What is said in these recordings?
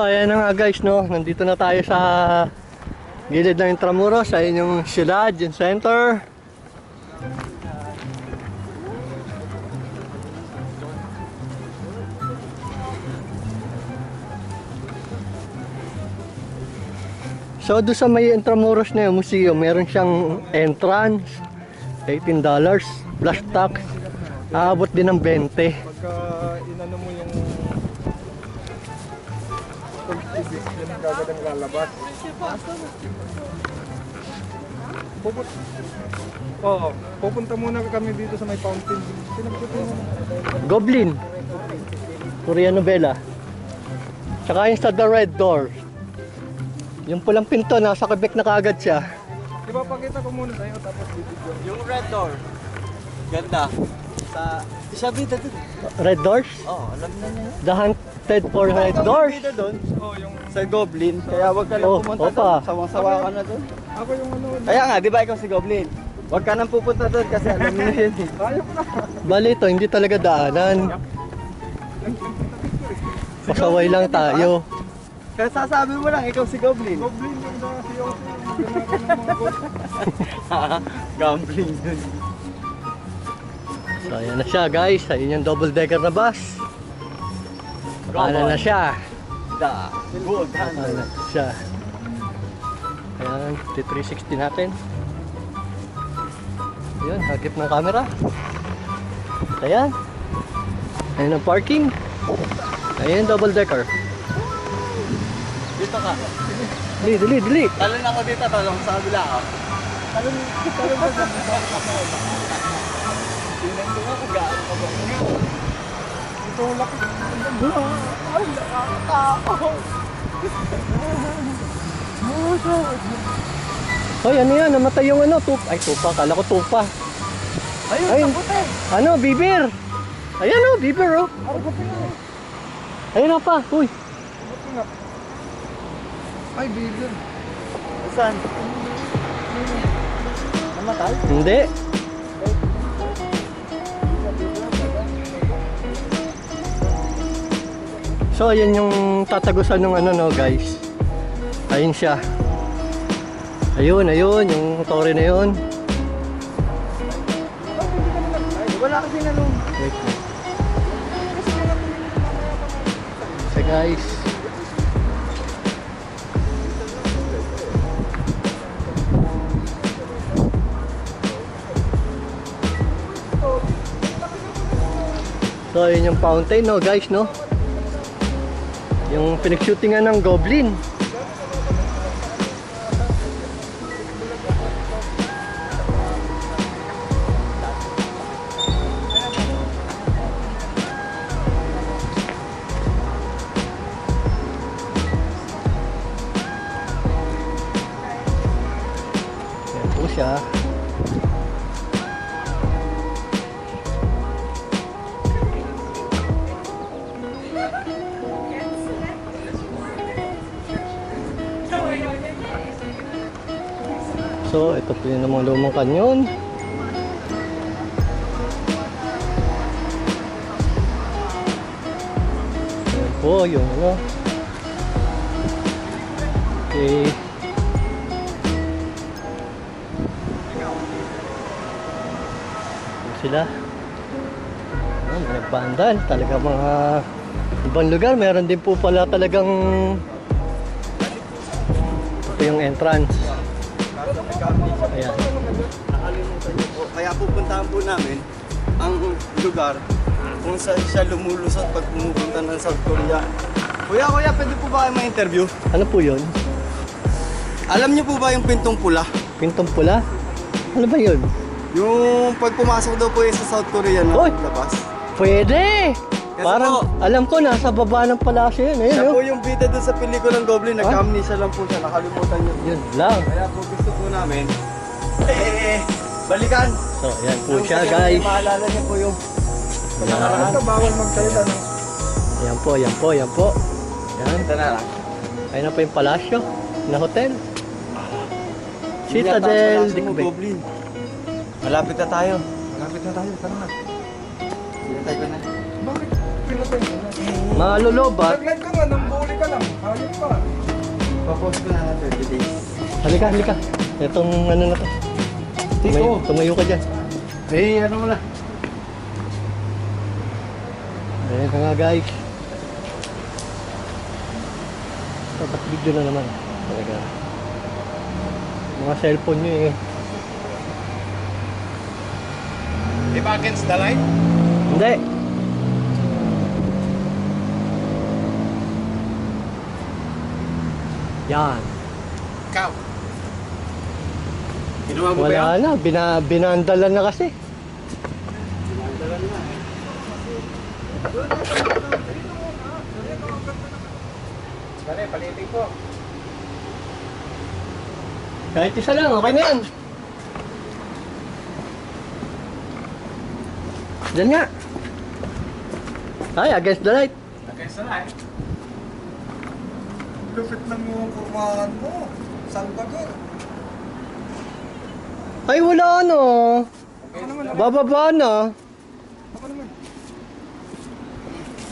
So ayan na nga guys, no, nandito na tayo sa gilid ng Intramuros, ayun yung siyudad, yung center. So doon sa may Intramuros na yung museum, meron siyang entrance, $18 plus tax, aabot din ng 20. Pagka inano mo yung ibig, yan ang gagadang lalabas. Pupunta muna kami dito sa may fountain. Sinabutin mo. Goblin, Korean novela. Tsaka yung sa The Red Door. Yung pulang pinto, nasa Quebec na kaagad siya. Diba, pakita ko muna sa'yo tapos bibigyan. Yung red door. Ganda. Sa bida dun. Red Doors? Oo, alam na niya. The Hunted for Red Doors? Bida dun. Oh, yung Sa Goblin. Kaya wag ka lang Oh, pumunta opa. dun. Sawang-sawa ka na dun. ako yung ano. Kaya nga, di ba ikaw si Goblin? Wag ka nang pupunta dun kasi alam mo na yun. Ayok na. Bali ito, hindi talaga daanan. Pasaway lang tayo. Kaya sasabi mo lang, ikaw si Goblin. Goblin yung dahil yung ganakan ng mga goblin. Gambling dun. So ayan na siya guys, ayun yung double decker na bus. Ano na siya? Da. Good. Ano na siya? Ayan, 360 natin. Ayun, hagip ng camera. Ayan. Ayan ang parking. Ayan double decker. Dito ka. Dili, dili, dili. Talon ako dito, talon sa kabila ka. Talon ba sa tingnan ko nga kung gaano ka ba. Ito laki. Ay, nakakatakot. Hoy, ano yan? Namatay yung ano? Ay, tupa. Kala ko tupa. Ayun, Ayun. sabuti. Ano? Bibir. Ayan oh, bibir oh. Ayun na pa. Uy. Ay, bigyan. Saan? Namatay? Hindi. So, ayan yung tatagusan ng ano no guys. Ayun siya. Ayun, ayun. Yung tore na yun. Wala kasi na nung. Wait lang. So guys. So, ayun yung fountain no guys no. Yung pinag-shootingan ng Goblin. Ayan po siya. So, ito po yung mga lumang kanyon. Ayan po yung ano. Okay. Ito sila. Oh, may nagbandan. Talaga mga ibang lugar. Meron din po pala talagang ito yung entrance. Ayan. Nakalimutan niyo po. Kaya pupuntahan po namin ang lugar kung saan siya lumulusot pag pumupunta ng South Korea. Kuya, pwede po ba kayo ma-interview? Ano po yun? Alam niyo po ba yung pintong pula? Pintong pula? Ano ba yun? Yung pag pumasok daw po yun sa South Korea na Oy! labas. Pwede! Kasi Parang, po, alam ko, nasa baba ng palasyo yun. Ayun, siya po oh. yung bida doon sa pelikulang Goblin. Nag-amnesia lang po siya. Nakalimutan niyo. Yun lang. Kaya po gusto po namin. Balikan! So, ayan po Yung siya, kasi guys. Maalala niyo po yung Ayan. Ito, bawal magsalita ng Ayan po, ayan po, ayan po. Ayan. ito na lang. Ayun na po yung palasyo na hotel. Yun yata ang Citadel palasyo mo, Dikbek. Goblin. Malapit na tayo. Malapit na tayo, tara na. Sinatay ko na. Bakit pinatay mo na? Malulobat. Naglag ka nga, nang buli ka Teka lang, hayop pa. Papost ko na lang 30 days. Halika, halika. Itong ano na to. Tumayo ka dyan. Eh, ano mo na? Ayan ka nga guys. Dapat video na naman. Talaga. Mga cellphone nyo eh. Di ba against the light? Hindi. Yan. Ikaw. Ginawa mo ba yan? Wala na. Binandalan na kasi. Dali, palitin ko. Kahit isa lang. Okay na yan. Diyan nga. Ay, against the light. Against the light. Lupit lang yung kurmahan mo. Saan ba ko? Ay, wala ano. Ako naman, Bababa na. ako naman.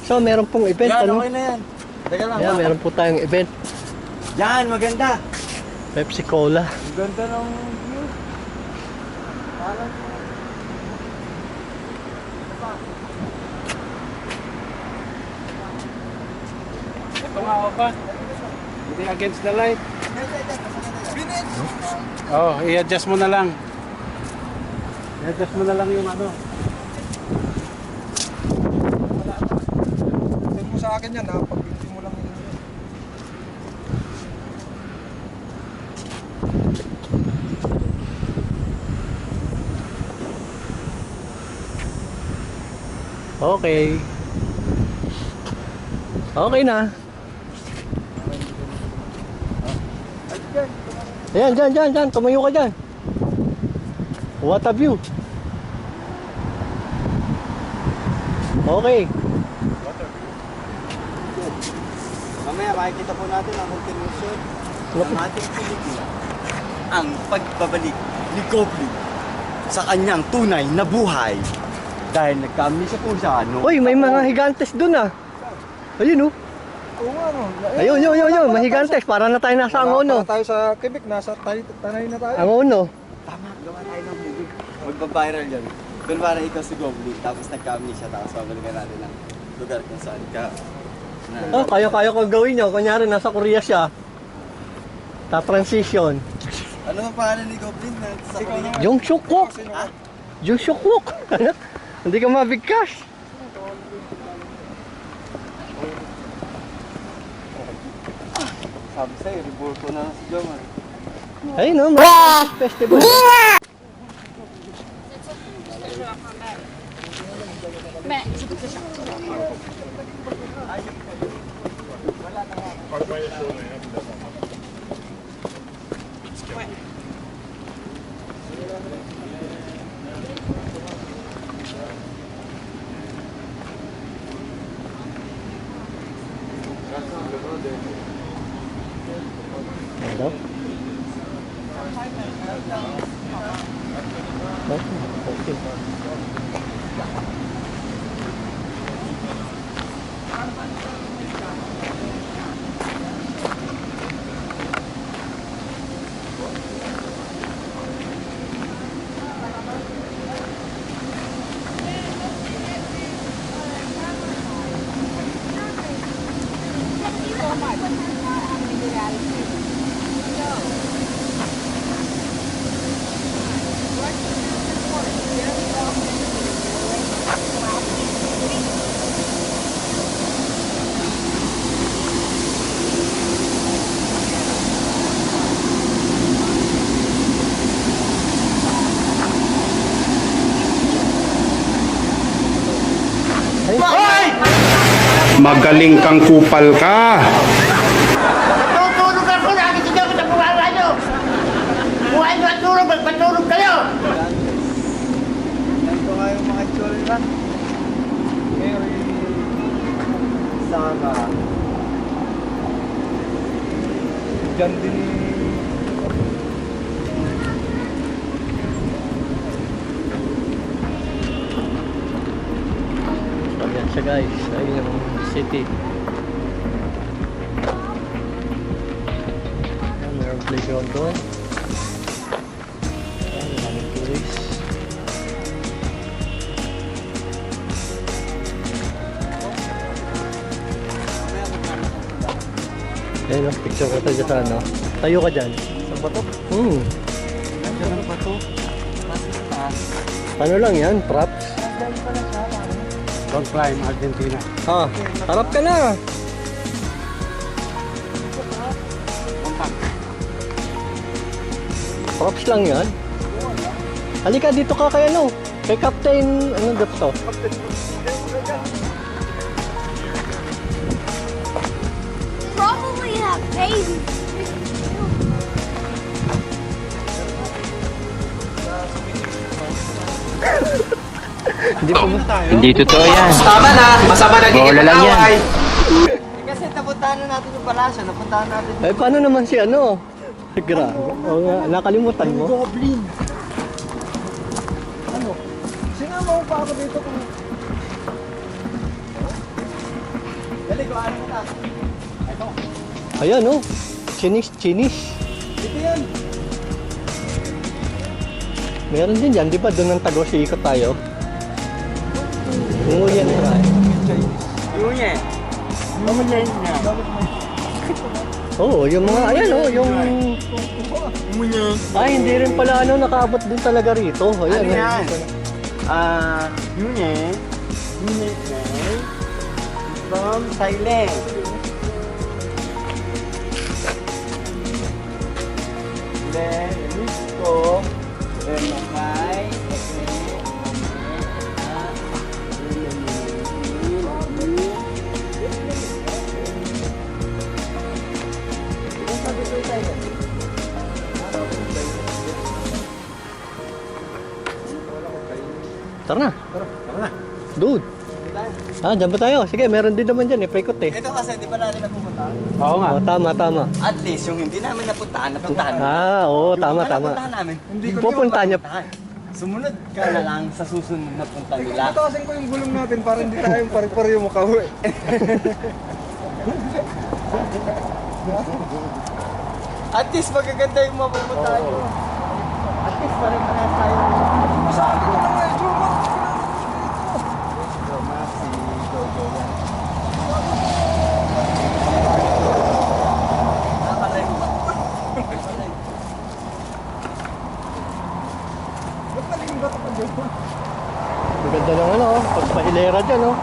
So, meron pong event. Yan, Ano? okay na yan. Teka lang. Yan, meron po tayong event. Yan, maganda. Pepsi Cola. Ang ganda ng view. Parang Ito nga ako pa. Hindi against the light. Oh, i-adjust mo na lang. I-adjust mo na lang yung ano. Send mo sa akin yan ha, pag hindi mo lang yun. Okay. Okay na. Ayan, dyan. Tumayo ka dyan. What a view. Okay. mamaya makikita po natin ang continuation ng ating pelikula. Ang pagbabalik ni Goblin sa kanyang tunay na buhay. Dahil nagkamisa po siya, no? Uy, may mga higantes dun ah. Ayun oh. Oo nga no. Ayun. Mahigantes. Para na tayo nasa Angono. Tayo sa Quebec, nasa Tanay na tayo. Angono. Tama, gawa tayo ng movie. Magbabiral yan. Kung para ikaw si Goblin, tapos nagkamisa, tapos babalikan natin ang lugar kung saan ka. Oh, kaya ko gawin nyo. Kunyari, nasa Korea siya. Ta-transition. Ano ang pangalan ni Goblin na sa Korea? Yung Shukwok. Ha? Yung Shukwok. Hindi ka mabigkas. Sabi sa'yo, reborto na si Jomar. Ayun no, festival. Ano? Okay. Magaling kang kupal ka. Tutulog ako, nakikita ko sa buwawa nyo. Buhay nyo at tulog, magpatulog kayo. Yan ko nga yung mga itsura nila. Mary, Sarah. Diyan din. So, yan siya guys. Ayun yung city. yun doon. Ayan, maraming tourist. Ayun o, picture ko tayo sa ano. Tayo ka dyan. Sa bato? Nandiyan ang bato. Ano lang yan? Props? Long Prime, Argentina. Ah, harap ka na. Props lang yan. Halika dito ka kay ano? Kay Captain, ano dito? Probably have babies. Hindi pa ba? Hindi totoo yan. Tama na! Masama nagiging Bola lang yan. away. Kasi napuntahan na natin yung palasyo, napuntahan natin Eh, paano naman si ano? Grabe. Oo nga, nakalimutan mo. Goblin. Ano? Sinama mo pa ako dito kung... Dali, kuhaan mo na. Ito. Ayan oh. Chinis. Dito yan. Meron din yan, di ba? Doon ng Tagos, ikot tayo. Umuyan na tayo. Yung yan. Oo, yung mga, ayan oh, yung... Ay, hindi rin pala ano, nakaabot din talaga rito. Ayan, Ano yan? oh. Yun from Thailand. Then, Mexico. Then, Mackay. Tara na. Dude. Ah, dyan ba tayo? Sige, meron din naman dyan eh, paikot eh. Ito kasi, di ba natin napupuntahan? Oo nga. Oh, tama. At least, yung hindi namin napuntahan namin. Ah, oo, Yung tama. mga napuntahan namin, hindi ko Pupuntahan niyo. Sumunod ka na lang sa susunod na punta nila. Tatawasin ko yung gulong natin para hindi tayo pare-pare yung mukha. At least magaganda yung mapupuntahan nyo. At least pare-parehas tayo. Masabi ko naman yung Maganda lang ano, oh. Pagpahilera dyan oh.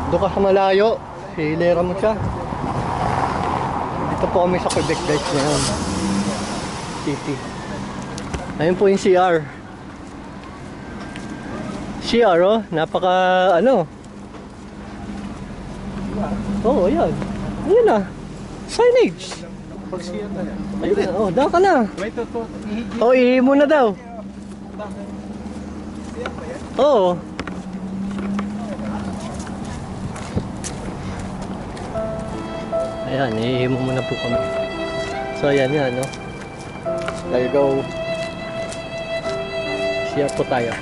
Doon ka sa malayo, hilera mo siya. Dito po kami sa Quebec guys ngayon. City. Ayun po yung CR. CR oh, napaka ano. Oo, ayan. Ayun na. Signage. Ayun na, oh, daw ka na. Oh, ihi mo na daw. Oo. Ayan, ihimo muna po kami. So, ayan yan, no? There you go. Share po tayo.